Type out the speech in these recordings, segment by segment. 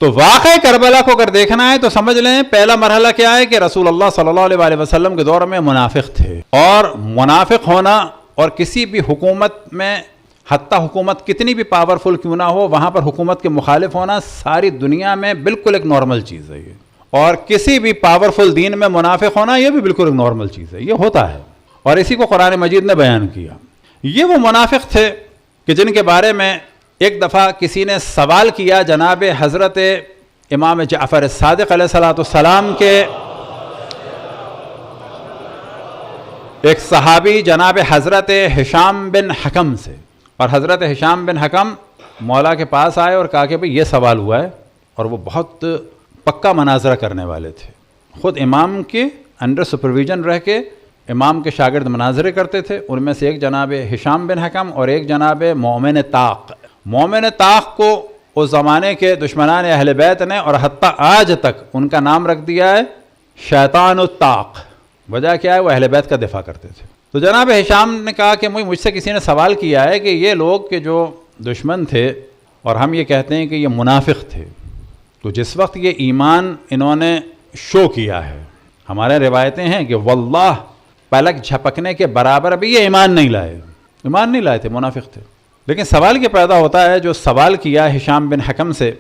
تو واقعہ کربلا کو اگر دیکھنا ہے تو سمجھ لیں پہلا مرحلہ کیا ہے کہ رسول اللہ صلی اللہ علیہ وآلہ وسلم کے دور میں منافق تھے، اور منافق ہونا اور کسی بھی حکومت میں حتیٰ حکومت کتنی بھی پاورفل کیوں نہ ہو وہاں پر حکومت کے مخالف ہونا ساری دنیا میں بالکل ایک نارمل چیز ہے یہ، اور کسی بھی پاورفل دین میں منافق ہونا یہ بھی بالکل ایک نارمل چیز ہے، یہ ہوتا ہے، اور اسی کو قرآن مجید نے بیان کیا۔ یہ وہ منافق تھے کہ جن کے بارے میں ایک دفعہ کسی نے سوال کیا جناب حضرت امام جعفر صادق علیہ السلام کے ایک صحابی جناب حضرت ہشام بن حکم سے، اور حضرت ہشام بن حکم مولا کے پاس آئے اور کہا کہ بھئی یہ سوال ہوا ہے، اور وہ بہت پکا مناظرہ کرنے والے تھے، خود امام کے انڈر سپرویژن رہ کے امام کے شاگرد مناظرے کرتے تھے، ان میں سے ایک جناب ہشام بن حکم اور ایک جناب مومن طاق۔ مومن طاق کو اس زمانے کے دشمنان اہل بیت نے اور حتیٰ آج تک ان کا نام رکھ دیا ہے شیطان الطاق۔ وجہ کیا ہے؟ وہ اہل بیت کا دفاع کرتے تھے۔ تو جناب ہشام نے کہا کہ مجھ سے کسی نے سوال کیا ہے کہ یہ لوگ کہ جو دشمن تھے اور ہم یہ کہتے ہیں کہ یہ منافق تھے، تو جس وقت یہ ایمان انہوں نے شو کیا ہے، ہمارے روایتیں ہیں کہ واللہ پلک جھپکنے کے برابر بھی یہ ایمان نہیں لائے تھے، منافق تھے۔ لیکن سوال یہ پیدا ہوتا ہے، جو سوال کیا ہشام بن حکم سے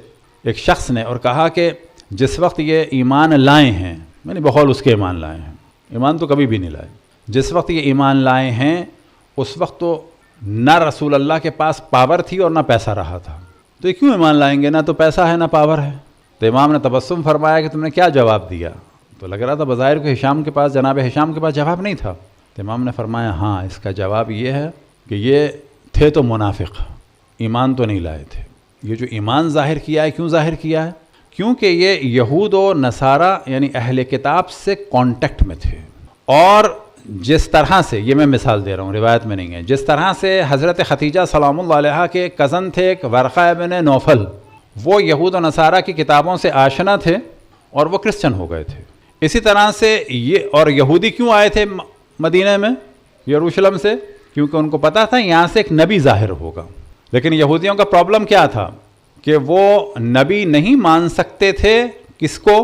ایک شخص نے اور کہا کہ جس وقت یہ ایمان لائے ہیں، یعنی بقول اس کے ایمان لائے ہیں، ایمان تو کبھی بھی نہیں لائے، جس وقت یہ ایمان لائے ہیں اس وقت تو نہ رسول اللہ کے پاس پاور تھی اور نہ پیسہ رہا تھا، تو یہ کیوں ایمان لائیں گے؟ نہ تو پیسہ ہے نہ پاور ہے۔ تو امام نے تبسم فرمایا کہ تم نے کیا جواب دیا؟ تو لگ رہا تھا بظاہر کہ جناب ہشام کے پاس جواب نہیں تھا۔ تو امام نے فرمایا ہاں، اس کا جواب یہ ہے کہ یہ تھے تو منافق، ایمان تو نہیں لائے تھے۔ یہ جو ایمان ظاہر کیا ہے، کیوں ظاہر کیا ہے؟ کیونکہ یہ یہود و نصارہ یعنی اہل کتاب سے کانٹیکٹ میں تھے، اور جس طرح سے، یہ میں مثال دے رہا ہوں، روایت میں نہیں ہے، جس طرح سے حضرت ختیجہ سلام اللہ علیہا کے کزن تھے ایک ورقہ بن نوفل، وہ یہود و نصارہ کی کتابوں سے آشنا تھے اور وہ کرسچن ہو گئے تھے، اسی طرح سے یہ، اور یہودی کیوں آئے تھے مدینہ میں یروشلم سے؟ کیونکہ ان کو پتا تھا یہاں سے ایک نبی ظاہر ہوگا۔ لیکن یہودیوں کا پرابلم کیا تھا کہ وہ نبی نہیں مان سکتے تھے، کس کو؟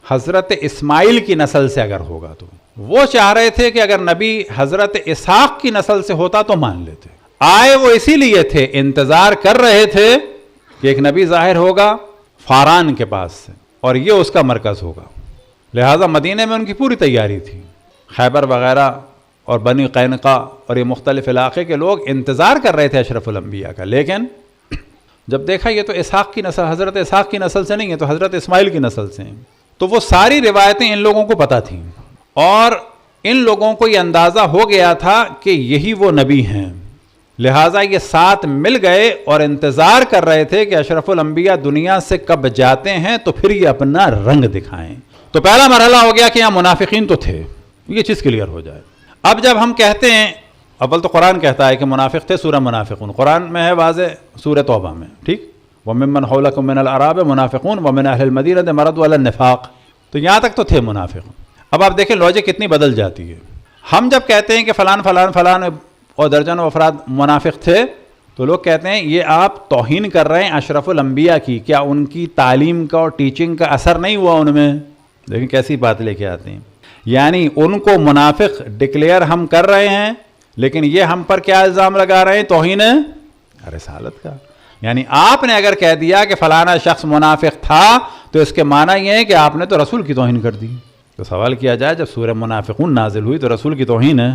حضرت اسماعیل کی نسل سے اگر ہوگا تو وہ چاہ رہے تھے کہ اگر نبی حضرت اسحاق کی نسل سے ہوتا تو مان لیتے۔ آئے وہ اسی لیے تھے، انتظار کر رہے تھے کہ ایک نبی ظاہر ہوگا فاران کے پاس سے اور یہ اس کا مرکز ہوگا، لہٰذا مدینہ میں ان کی پوری تیاری تھی۔ خیبر وغیرہ اور بنی قینقاع اور یہ مختلف علاقے کے لوگ انتظار کر رہے تھے اشرف الانبیاء کا، لیکن جب دیکھا یہ تو اسحاق کی نسل، حضرت اسحاق کی نسل سے نہیں ہے، تو حضرت اسماعیل کی نسل سے ہیں، تو وہ ساری روایتیں ان لوگوں کو پتہ تھیں، اور ان لوگوں کو یہ اندازہ ہو گیا تھا کہ یہی وہ نبی ہیں، لہٰذا یہ ساتھ مل گئے اور انتظار کر رہے تھے کہ اشرف الانبیاء دنیا سے کب جاتے ہیں تو پھر یہ اپنا رنگ دکھائیں۔ تو پہلا مرحلہ ہو گیا کہ یہاں منافقین تو تھے، یہ چیز کلیئر ہو جائے۔ اب جب ہم کہتے ہیں، اول تو قرآن کہتا ہے کہ منافق تھے، سورہ منافقون قرآن میں ہے واضح، سورہ توبہ میں، ٹھیک، وَمِمَّنْ حَوْلَكُم مِّنَ الْأَعْرَابِ مُنَافِقُونَ وَمِنْ أَهْلِ الْمَدِينَةِ مَرَضُوا عَلَى النِّفَاقِ، تو یہاں تک تو تھے منافق۔ اب آپ دیکھیں لاجک کتنی بدل جاتی ہے۔ ہم جب کہتے ہیں کہ فلان فلان فلان اور درجنوں افراد منافق تھے، تو لوگ کہتے ہیں یہ آپ توہین کر رہے ہیں اشرف الانبیاء کی، کیا ان کی تعلیم کا اور ٹیچنگ کا اثر نہیں ہوا ان میں؟ لیکن کیسی بات لے کے آتے ہیں، یعنی ان کو منافق ڈکلیئر ہم کر رہے ہیں، لیکن یہ ہم پر کیا الزام لگا رہے ہیں؟ توہین رسالت کا۔ یعنی آپ نے اگر کہہ دیا کہ فلانا شخص منافق تھا تو اس کے معنی یہ ہے کہ آپ نے تو رسول کی توہین کر دی۔ تو سوال کیا جائے، جب سورہ منافقون نازل ہوئی تو رسول کی توہین ہے،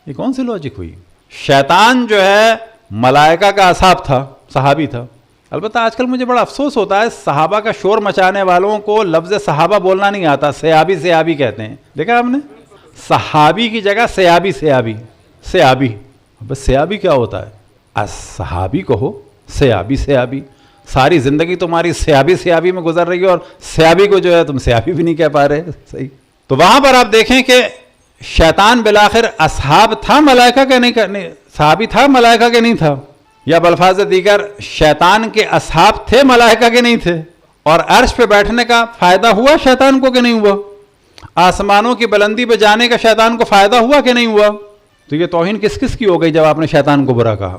یہ کون سی لاجک ہوئی؟ شیطان جو ہے ملائکہ کا اصحاب تھا، صحابی تھا۔ البتہ آج کل مجھے بڑا افسوس ہوتا ہے، صحابہ کا شور مچانے والوں کو لفظ صحابہ بولنا نہیں آتا، صحابی کہتے ہیں، دیکھا آپ نے؟ صحابی کی جگہ صحابی، بس صحابی کیا ہوتا ہے؟ صحابی کہو، صحابی، ساری زندگی تمہاری صحابی میں گزر رہی ہے اور صحابی کو جو ہے تم صحابی بھی نہیں کہہ پا رہے، صحیح۔ تو وہاں پر آپ دیکھیں کہ شیطان بالآخر اصحاب تھا ملائکہ کے نہیں، صحابی تھا ملائکہ کے نہیں تھا، یا بالفاظ دیگر شیطان کے اصحاب تھے ملائکہ کے نہیں تھے، اور عرش پہ بیٹھنے کا فائدہ ہوا شیطان کو کہ نہیں ہوا؟ آسمانوں کی بلندی پہ جانے کا شیطان کو فائدہ ہوا کہ نہیں ہوا؟ تو یہ توہین کس کس کی ہو گئی جب آپ نے شیطان کو برا کہا؟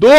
2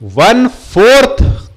1/4